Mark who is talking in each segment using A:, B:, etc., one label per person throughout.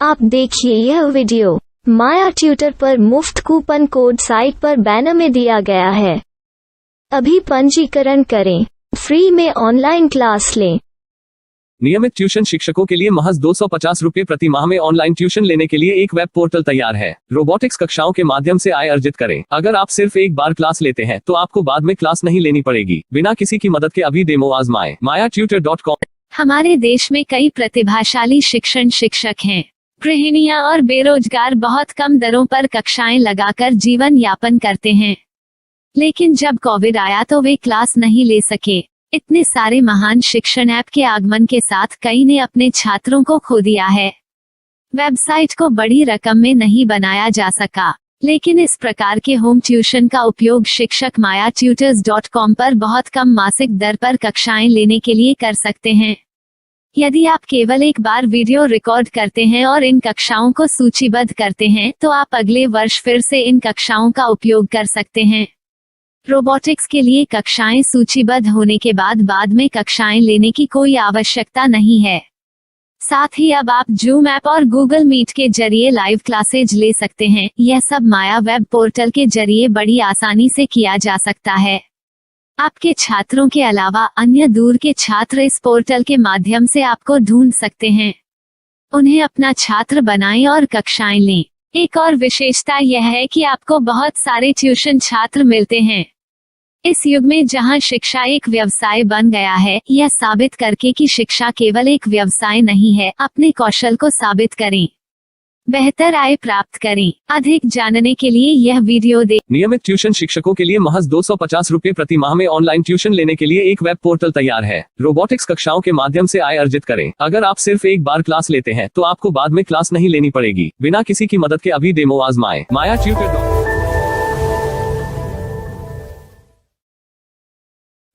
A: आप देखिए यह वीडियो माया ट्यूटर पर मुफ्त कूपन कोड साइट पर बैनर में दिया गया है। अभी पंजीकरण करें, फ्री में ऑनलाइन क्लास लें।
B: नियमित ट्यूशन शिक्षकों के लिए महज 250 रुपये प्रति माह में ऑनलाइन ट्यूशन लेने के लिए एक वेब पोर्टल तैयार है। रोबोटिक्स कक्षाओं के माध्यम से आय अर्जित करें। अगर आप सिर्फ एक बार क्लास लेते हैं तो आपको बाद में क्लास नहीं लेनी पड़ेगी। बिना किसी की मदद के अभी डेमो आजमाएं। mayaTutor.com।
C: हमारे देश में कई प्रतिभाशाली शिक्षक हैं। गृहिणियां और बेरोजगार बहुत कम दरों पर कक्षाएं लगाकर जीवन यापन करते हैं, लेकिन जब कोविड आया तो वे क्लास नहीं ले सके। इतने सारे महान शिक्षण ऐप के आगमन के साथ कई ने अपने छात्रों को खो दिया है। वेबसाइट को बड़ी रकम में नहीं बनाया जा सका, लेकिन इस प्रकार के होम ट्यूशन का उपयोग शिक्षक mayaTutors.com पर बहुत कम मासिक दर पर कक्षाएं लेने के लिए कर सकते हैं। यदि आप केवल एक बार वीडियो रिकॉर्ड करते हैं और इन कक्षाओं को सूचीबद्ध करते हैं तो आप अगले वर्ष फिर से इन कक्षाओं का उपयोग कर सकते हैं। रोबोटिक्स के लिए कक्षाएं सूचीबद्ध होने के बाद में कक्षाएं लेने की कोई आवश्यकता नहीं है। साथ ही अब आप जूम ऐप और गूगल मीट के जरिए लाइव क्लासेज ले सकते हैं। यह सब माया वेब पोर्टल के जरिए बड़ी आसानी से किया जा सकता है। आपके छात्रों के अलावा अन्य दूर के छात्र इस पोर्टल के माध्यम से आपको ढूंढ सकते हैं। उन्हें अपना छात्र बनाएं और कक्षाएं लें। एक और विशेषता यह है कि आपको बहुत सारे ट्यूशन छात्र मिलते हैं। इस युग में जहां शिक्षा एक व्यवसाय बन गया है, यह साबित करके कि शिक्षा केवल एक व्यवसाय नहीं है, अपने कौशल को साबित करें, बेहतर आय प्राप्त करें। अधिक जानने के लिए यह वीडियो देखें।
B: नियमित ट्यूशन शिक्षकों के लिए महज 250 रुपये प्रति माह में ऑनलाइन ट्यूशन लेने के लिए एक वेब पोर्टल तैयार है। रोबोटिक्स कक्षाओं के माध्यम से आय अर्जित करें। अगर आप सिर्फ एक बार क्लास लेते हैं तो आपको बाद में क्लास नहीं लेनी पड़ेगी। बिना किसी की मदद के अभी डेमो आजमाएं। mayaTutor।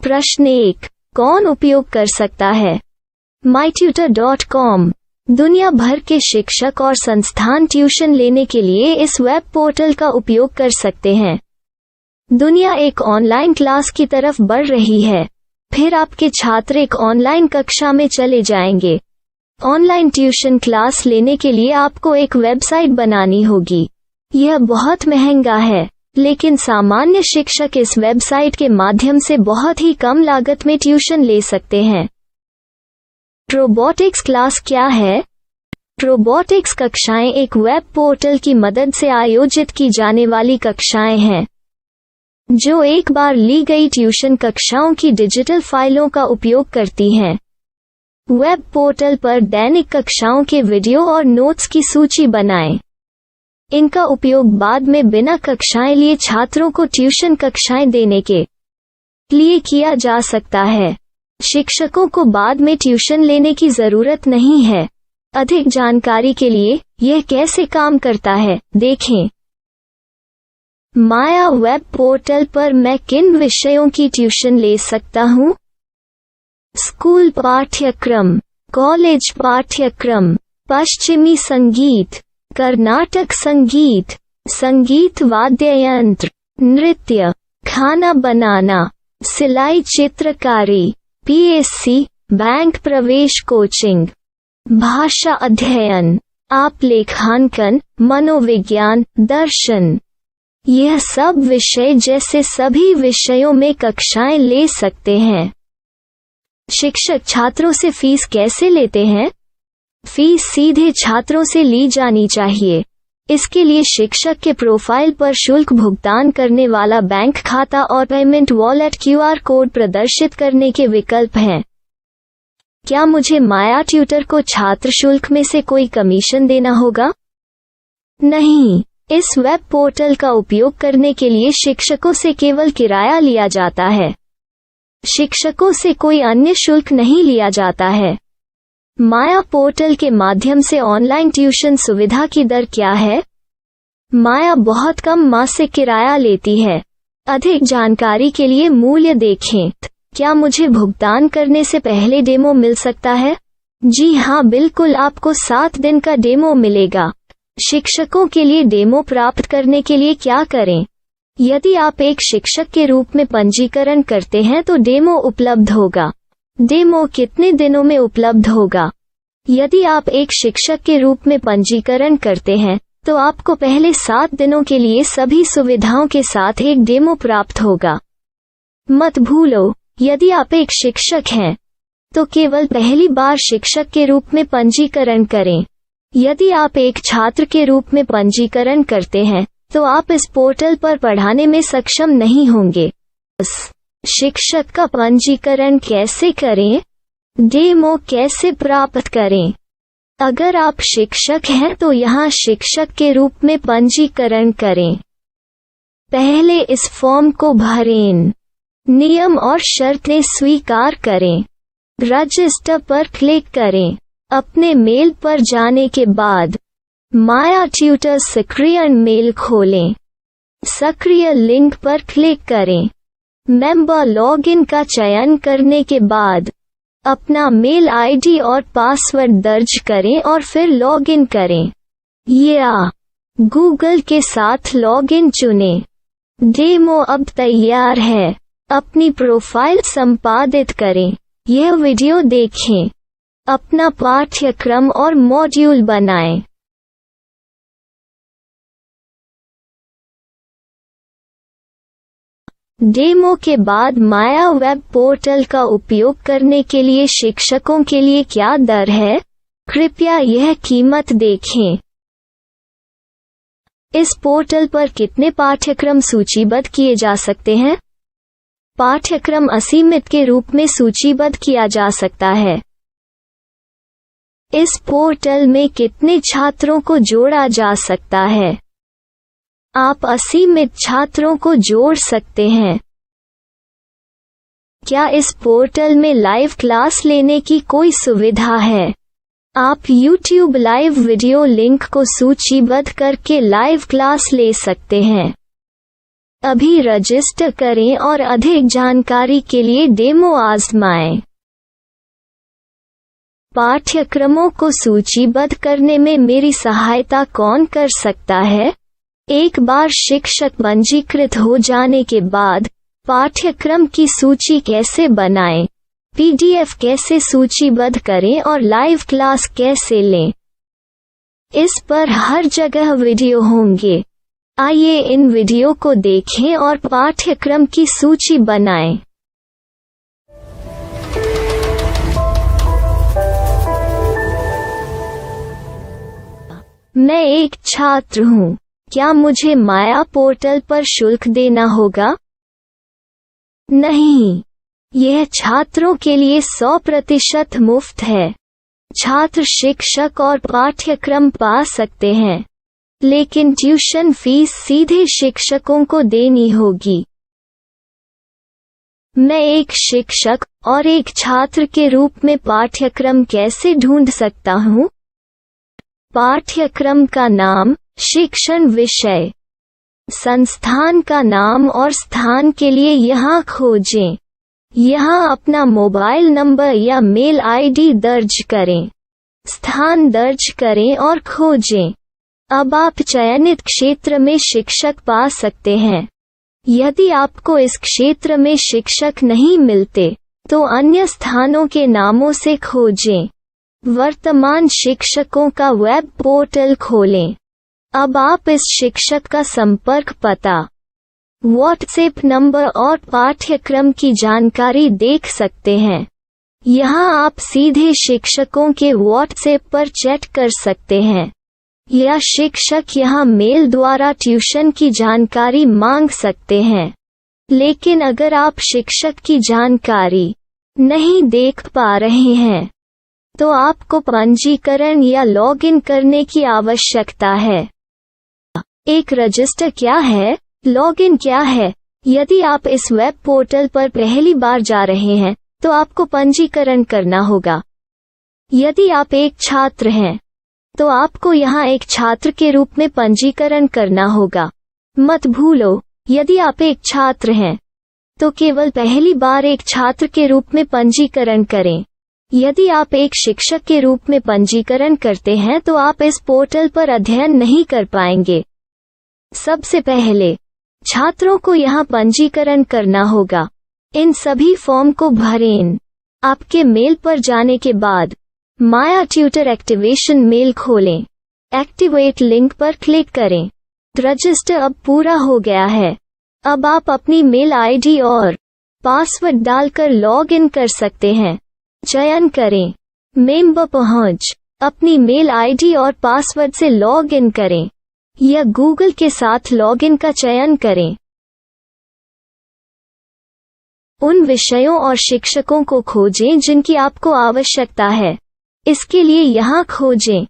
A: प्रश्न 1, कौन उपयोग कर सकता है? myTutor.com। दुनिया भर के शिक्षक और संस्थान ट्यूशन लेने के लिए इस वेब पोर्टल का उपयोग कर सकते हैं। दुनिया एक ऑनलाइन क्लास की तरफ बढ़ रही है। फिर आपके छात्र एक ऑनलाइन कक्षा में चले जाएंगे। ऑनलाइन ट्यूशन क्लास लेने के लिए आपको एक वेबसाइट बनानी होगी। यह बहुत महंगा है, लेकिन सामान्य शिक्षक इस वेबसाइट के माध्यम से बहुत ही कम लागत में ट्यूशन ले सकते हैं। रोबोटिक्स क्लास क्या है? रोबोटिक्स कक्षाएं एक वेब पोर्टल की मदद से आयोजित की जाने वाली कक्षाएं हैं, जो एक बार ली गई ट्यूशन कक्षाओं की डिजिटल फाइलों का उपयोग करती हैं। वेब पोर्टल पर दैनिक कक्षाओं के वीडियो और नोट्स की सूची बनाएं। इनका उपयोग बाद में बिना कक्षाएं लिए छात्रों को ट्यूशन कक्षाएं देने के लिए किया जा सकता है। शिक्षकों को बाद में ट्यूशन लेने की जरूरत नहीं है। अधिक जानकारी के लिए यह कैसे काम करता है, देखें। माया वेब पोर्टल पर मैं किन विषयों की ट्यूशन ले सकता हूँ? स्कूल पाठ्यक्रम, कॉलेज पाठ्यक्रम, पश्चिमी संगीत, कर्नाटक संगीत, संगीत वाद्य यंत्र, नृत्य, खाना बनाना, सिलाई चित्रकारी, PSC, बैंक प्रवेश कोचिंग, भाषा अध्ययन, आप लेखांकन, मनोविज्ञान, दर्शन। यह सब विषय जैसे सभी विषयों में कक्षाएं ले सकते हैं। शिक्षक छात्रों से फीस कैसे लेते हैं? फीस सीधे छात्रों से ली जानी चाहिए। इसके लिए शिक्षक के प्रोफाइल पर शुल्क भुगतान करने वाला बैंक खाता और पेमेंट वॉलेट QR कोड प्रदर्शित करने के विकल्प हैं। क्या मुझे माया ट्यूटर को छात्र शुल्क में से कोई कमीशन देना होगा? नहीं, इस वेब पोर्टल का उपयोग करने के लिए शिक्षकों से केवल किराया लिया जाता है। शिक्षकों से कोई अन्य शुल्क नहीं लिया जाता है। माया पोर्टल के माध्यम से ऑनलाइन ट्यूशन सुविधा की दर क्या है? माया बहुत कम मासिक किराया लेती है। अधिक जानकारी के लिए मूल्य देखें। क्या मुझे भुगतान करने से पहले डेमो मिल सकता है? जी हाँ, बिल्कुल, आपको 7 दिन का डेमो मिलेगा। शिक्षकों के लिए डेमो प्राप्त करने के लिए क्या करें? यदि आप एक शिक्षक के रूप में पंजीकरण करते हैं तो डेमो उपलब्ध होगा। डेमो कितने दिनों में उपलब्ध होगा? यदि आप एक शिक्षक के रूप में पंजीकरण करते हैं तो आपको पहले 7 दिनों के लिए सभी सुविधाओं के साथ एक डेमो प्राप्त होगा। मत भूलो, यदि आप एक शिक्षक हैं तो केवल पहली बार शिक्षक के रूप में पंजीकरण करें। यदि आप एक छात्र के रूप में पंजीकरण करते हैं तो आप इस पोर्टल पर पढ़ाने में सक्षम नहीं होंगे। शिक्षक का पंजीकरण कैसे करें? डेमो कैसे प्राप्त करें? अगर आप शिक्षक हैं तो यहाँ शिक्षक के रूप में पंजीकरण करें। पहले इस फॉर्म को भरें। नियम और शर्तें स्वीकार करें। रजिस्टर पर क्लिक करें। अपने मेल पर जाने के बाद माया ट्यूटर सक्रिय मेल खोलें। सक्रिय लिंक पर क्लिक करें। मेंबर लॉगिन का चयन करने के बाद अपना मेल आईडी और पासवर्ड दर्ज करें और फिर लॉगिन करें या गूगल के साथ लॉगिन चुनें। डेमो अब तैयार है। अपनी प्रोफाइल संपादित करें। यह वीडियो देखें। अपना पाठ्यक्रम और मॉड्यूल बनाएं। डेमो के बाद माया वेब पोर्टल का उपयोग करने के लिए शिक्षकों के लिए क्या दर है? कृपया यह कीमत देखें। इस पोर्टल पर कितने पाठ्यक्रम सूचीबद्ध किए जा सकते हैं? पाठ्यक्रम असीमित के रूप में सूचीबद्ध किया जा सकता है। इस पोर्टल में कितने छात्रों को जोड़ा जा सकता है? आप असीमित छात्रों को जोड़ सकते हैं। क्या इस पोर्टल में लाइव क्लास लेने की कोई सुविधा है? आप YouTube लाइव वीडियो लिंक को सूचीबद्ध करके लाइव क्लास ले सकते हैं। अभी रजिस्टर करें और अधिक जानकारी के लिए डेमो आजमाएं। पाठ्यक्रमों को सूचीबद्ध करने में मेरी सहायता कौन कर सकता है? एक बार शिक्षक पंजीकृत हो जाने के बाद पाठ्यक्रम की सूची कैसे बनाएं, PDF कैसे सूचीबद्ध करें और लाइव क्लास कैसे लें, इस पर हर जगह वीडियो होंगे। आइए इन वीडियो को देखें और पाठ्यक्रम की सूची बनाएं। मैं एक छात्र हूँ। क्या मुझे माया पोर्टल पर शुल्क देना होगा? नहीं, यह छात्रों के लिए 100% मुफ्त है। छात्र शिक्षक और पाठ्यक्रम पा सकते हैं, लेकिन ट्यूशन फीस सीधे शिक्षकों को देनी होगी। मैं एक शिक्षक और एक छात्र के रूप में पाठ्यक्रम कैसे ढूंढ सकता हूँ? पाठ्यक्रम का नाम, शिक्षण विषय, संस्थान का नाम और स्थान के लिए यहाँ खोजें। यहाँ अपना मोबाइल नंबर या मेल आईडी दर्ज करें। स्थान दर्ज करें और खोजें। अब आप चयनित क्षेत्र में शिक्षक पा सकते हैं। यदि आपको इस क्षेत्र में शिक्षक नहीं मिलते तो अन्य स्थानों के नामों से खोजें। वर्तमान शिक्षकों का वेब पोर्टल खोलें। अब आप इस शिक्षक का संपर्क पता, व्हाट्सएप नंबर और पाठ्यक्रम की जानकारी देख सकते हैं। यहाँ आप सीधे शिक्षकों के व्हाट्सएप पर चैट कर सकते हैं या शिक्षक यहाँ मेल द्वारा ट्यूशन की जानकारी मांग सकते हैं। लेकिन अगर आप शिक्षक की जानकारी नहीं देख पा रहे हैं तो आपको पंजीकरण या लॉगिन करने की आवश्यकता है। एक रजिस्टर क्या है? लॉगिन क्या है? यदि आप इस वेब पोर्टल पर पहली बार जा रहे हैं तो आपको पंजीकरण करना होगा। यदि आप एक छात्र हैं तो आपको यहाँ एक छात्र के रूप में पंजीकरण करना होगा। मत भूलो, यदि आप एक छात्र हैं तो केवल पहली बार एक छात्र के रूप में पंजीकरण करें। यदि आप एक शिक्षक के रूप में पंजीकरण करते हैं तो आप इस पोर्टल पर अध्ययन नहीं कर पाएंगे। सबसे पहले छात्रों को यहाँ पंजीकरण करना होगा। इन सभी फॉर्म को भरें। आपके मेल पर जाने के बाद माया ट्यूटर एक्टिवेशन मेल खोलें। एक्टिवेट लिंक पर क्लिक करें। रजिस्टर अब पूरा हो गया है। अब आप अपनी मेल आईडी और पासवर्ड डालकर लॉग इन कर सकते हैं। चयन करें मेंबर पहुंच। अपनी मेल आईडी और पासवर्ड से लॉग इन करें या गूगल के साथ लॉगिन का चयन करें। उन विषयों और शिक्षकों को खोजें जिनकी आपको आवश्यकता है। इसके लिए यहाँ खोजें।